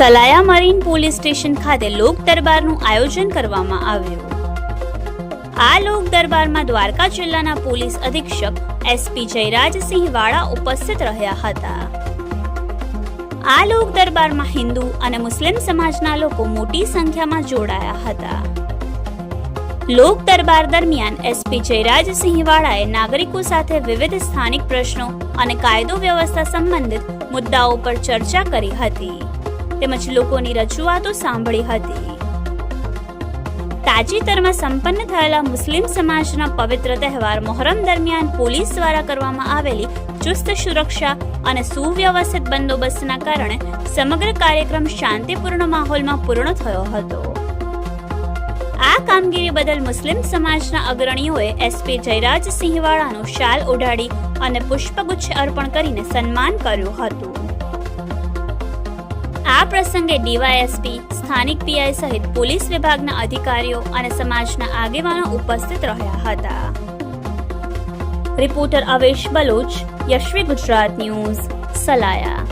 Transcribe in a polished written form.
Salaya marine police station ખાતે લોક દરબારનું આયોજન કરવામાં આવ્યું. આ લોક દરબારમાં દ્વારકા જિલ્લાના પોલીસ અધિક્ષક એસપી જયરાજસિંહ વાળા ઉપસ્થિત રહ્યા હતા. આ લોક દરબારમાં હિન્દુ અને મુસ્લિમ સમાજના લોકો મોટી સંખ્યામાં જોડાયા હતા. લોક દરબાર દરમિયાન એસપી જયરાજસિંહ વાળાએ નાગરિકો સાથે વિવિધ સ્થાનિક પ્રશ્નો અને કાયદો વ્યવસ્થા સંબંધિત મુદ્દાઓ પર ચર્ચા કરી હતી તેમજ લોકોની રજૂઆતો સાંભળી હતી. તાજેતરમાં સંપન્ન થયેલા મુસ્લિમ સમાજના પવિત્ર તહેવાર મોહરમ દરમિયાન પોલીસ દ્વારા કરવામાં આવેલી ચુસ્ત સુરક્ષા અને સુવ્યવસ્થિત બંદોબસ્તના કારણે સમગ્ર કાર્યક્રમ શાંતિપૂર્ણ માહોલમાં પૂર્ણ થયો હતો. આ કામગીરી બદલ મુસ્લિમ સમાજના અગ્રણીઓએ એસપી જયરાજસિંહ વાળાનું શાલ ઓઢાડી અને પુષ્પગુચ્છ અર્પણ કરીને સન્માન કર્યું હતું. આ પ્રસંગે ડીવાયએસપી, સ્થાનિક પીઆઈ સહિત પોલીસ વિભાગના અધિકારીઓ અને સમાજના આગેવાનો ઉપસ્થિત રહ્યા હતા. Reporter Avesh Baloch, Yashvi Gujarat news, Salaya.